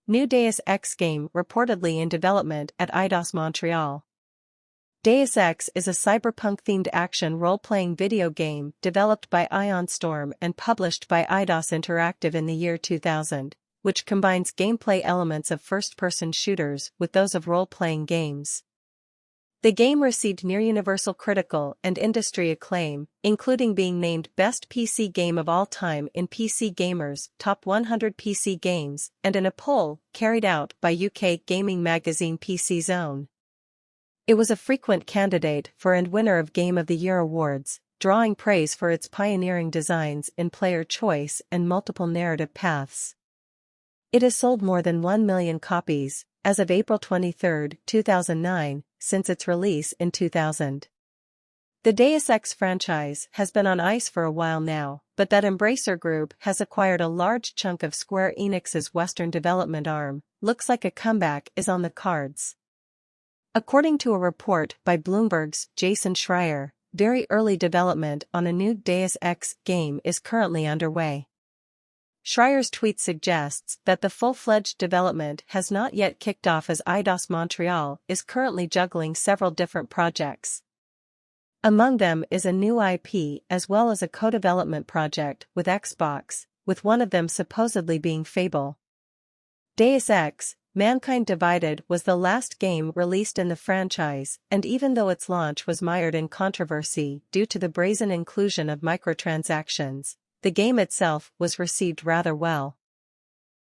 New Deus Ex game reportedly in development at Eidos Montreal. Deus Ex is a cyberpunk-themed action role-playing video game developed by Ion Storm and published by Eidos Interactive in the year 2000, which combines gameplay elements of first-person shooters with those of role-playing games. The game received near-universal critical and industry acclaim, including being named Best PC Game of All Time in PC Gamer's Top 100 PC Games and in a poll carried out by UK gaming magazine PC Zone. It was a frequent candidate for and winner of Game of the Year awards, drawing praise for its pioneering designs in player choice and multiple narrative paths. It has sold more than 1 million copies, as of April 23, 2009, since its release in 2000. The Deus Ex franchise has been on ice for a while now, but that Embracer Group has acquired a large chunk of Square Enix's Western development arm. Looks like a comeback is on the cards. According to a report by Bloomberg's Jason Schreier, very early development on a new Deus Ex game is currently underway. Schreier's tweet suggests that the full-fledged development has not yet kicked off as Eidos Montreal is currently juggling several different projects. Among them is a new IP as well as a co-development project with Xbox, with one of them supposedly being Fable. Deus Ex: Mankind Divided was the last game released in the franchise, and even though its launch was mired in controversy due to the brazen inclusion of microtransactions, the game itself was received rather well.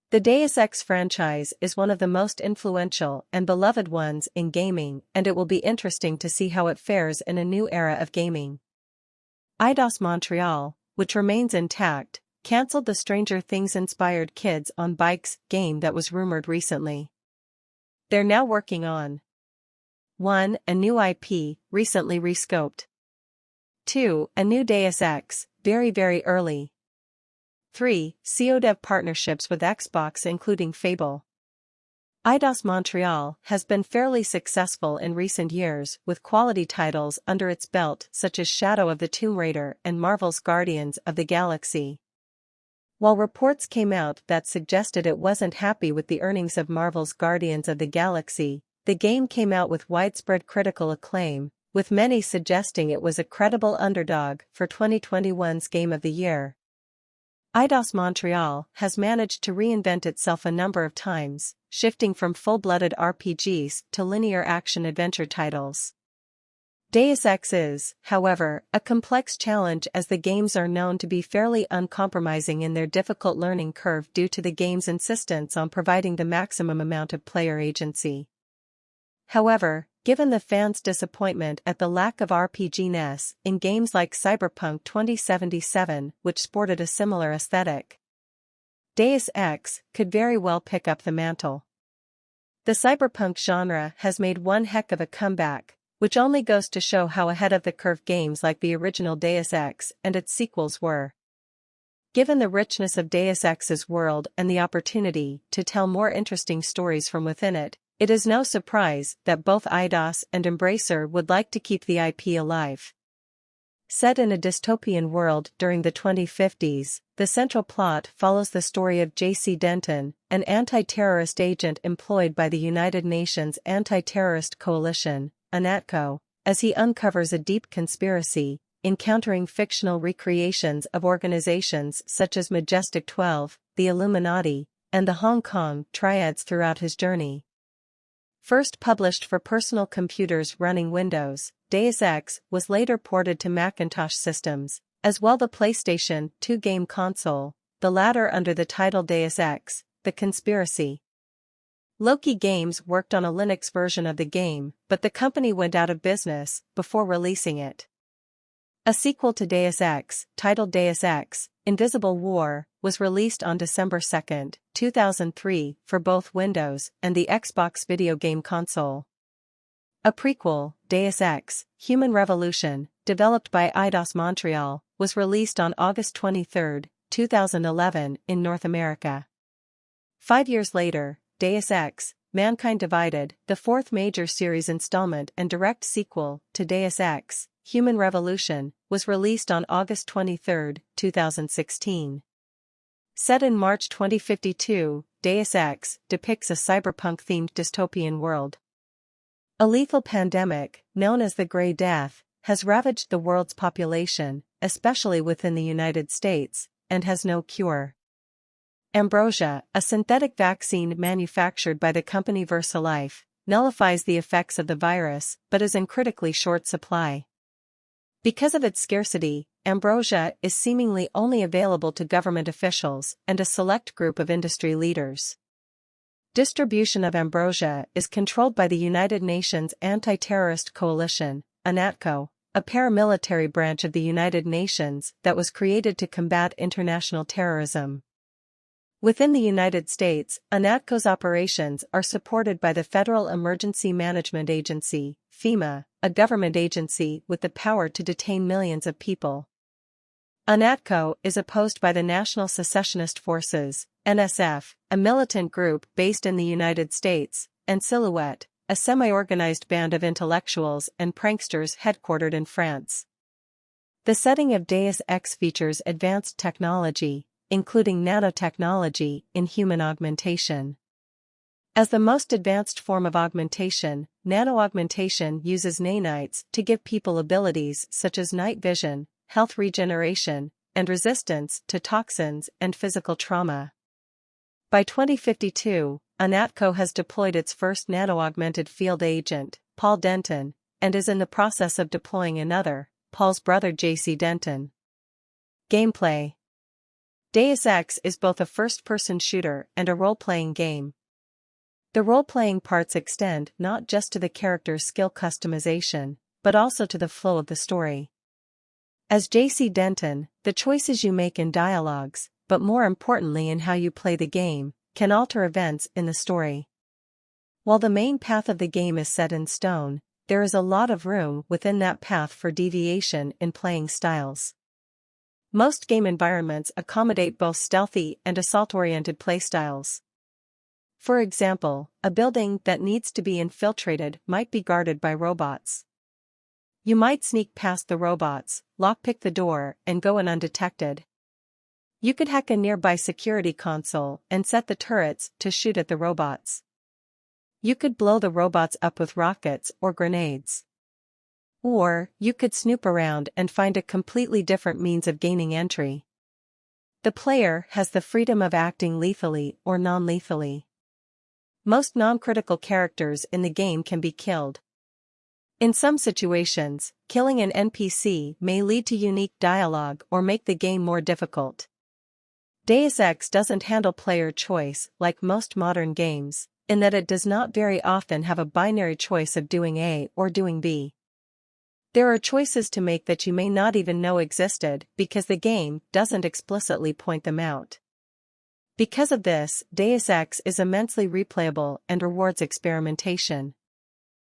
The Deus Ex franchise is one of the most influential and beloved ones in gaming, and it will be interesting to see how it fares in a new era of gaming. Eidos Montreal, which remains intact, cancelled the Stranger Things-inspired Kids on Bikes game that was rumored recently. They're now working on 1. A new IP, recently rescoped. 2. A new Deus Ex, very early. 3. CODEV partnerships with Xbox including Fable. Eidos Montreal has been fairly successful in recent years with quality titles under its belt such as Shadow of the Tomb Raider and Marvel's Guardians of the Galaxy. While reports came out that suggested it wasn't happy with the earnings of Marvel's Guardians of the Galaxy, the game came out with widespread critical acclaim, with many suggesting it was a credible underdog for 2021's Game of the Year. Eidos Montreal has managed to reinvent itself a number of times, shifting from full-blooded RPGs to linear action-adventure titles. Deus Ex is, however, a complex challenge as the games are known to be fairly uncompromising in their difficult learning curve due to the game's insistence on providing the maximum amount of player agency. However, given the fans' disappointment at the lack of RPG-ness in games like Cyberpunk 2077, which sported a similar aesthetic, Deus Ex could very well pick up the mantle. The cyberpunk genre has made one heck of a comeback, which only goes to show how ahead of the curve games like the original Deus Ex and its sequels were. Given the richness of Deus Ex's world and the opportunity to tell more interesting stories from within it, it is no surprise that both Eidos and Embracer would like to keep the IP alive. Set in a dystopian world during the 2050s, the central plot follows the story of J.C. Denton, an anti-terrorist agent employed by the United Nations Anti-Terrorist Coalition, UNATCO, as he uncovers a deep conspiracy, encountering fictional recreations of organizations such as Majestic 12, the Illuminati, and the Hong Kong Triads throughout his journey. First published for personal computers running Windows, Deus Ex was later ported to Macintosh systems, as well the PlayStation 2 game console, the latter under the title Deus Ex: The Conspiracy. Loki Games worked on a Linux version of the game, but the company went out of business before releasing it. A sequel to Deus Ex, titled Deus Ex: Invisible War, was released on December 2, 2003 for both Windows and the Xbox video game console. A prequel, Deus Ex: Human Revolution, developed by Eidos Montreal, was released on August 23, 2011 in North America. 5 years later, Deus Ex: Mankind Divided, the fourth major series installment and direct sequel to Deus Ex: Human Revolution, was released on August 23, 2016. Set in March 2052, Deus Ex depicts a cyberpunk-themed dystopian world. A lethal pandemic, known as the Grey Death, has ravaged the world's population, especially within the United States, and has no cure. Ambrosia, a synthetic vaccine manufactured by the company VersaLife, nullifies the effects of the virus but is in critically short supply. Because of its scarcity, ambrosia is seemingly only available to government officials and a select group of industry leaders. Distribution of ambrosia is controlled by the United Nations Anti-Terrorist Coalition, UNATCO, a paramilitary branch of the United Nations that was created to combat international terrorism. Within the United States, UNATCO's operations are supported by the Federal Emergency Management Agency, FEMA, a government agency with the power to detain millions of people. UNATCO is opposed by the National Secessionist Forces, NSF, a militant group based in the United States, and Silhouette, a semi-organized band of intellectuals and pranksters headquartered in France. The setting of Deus Ex features advanced technology, including nanotechnology in human augmentation. As the most advanced form of augmentation, nanoaugmentation uses nanites to give people abilities such as night vision, health regeneration, and resistance to toxins and physical trauma. By 2052, UNATCO has deployed its first nano-augmented field agent, Paul Denton, and is in the process of deploying another, Paul's brother JC Denton. Gameplay. Deus Ex is both a first-person shooter and a role-playing game. The role-playing parts extend not just to the character's skill customization, but also to the flow of the story. As JC Denton, the choices you make in dialogues, but more importantly in how you play the game, can alter events in the story. While the main path of the game is set in stone, there is a lot of room within that path for deviation in playing styles. Most game environments accommodate both stealthy and assault-oriented playstyles. For example, a building that needs to be infiltrated might be guarded by robots. You might sneak past the robots, lockpick the door, and go in undetected. You could hack a nearby security console and set the turrets to shoot at the robots. You could blow the robots up with rockets or grenades. Or, you could snoop around and find a completely different means of gaining entry. The player has the freedom of acting lethally or non-lethally. Most non-critical characters in the game can be killed. In some situations, killing an NPC may lead to unique dialogue or make the game more difficult. Deus Ex doesn't handle player choice like most modern games, in that it does not very often have a binary choice of doing A or doing B. There are choices to make that you may not even know existed because the game doesn't explicitly point them out. Because of this, Deus Ex is immensely replayable and rewards experimentation.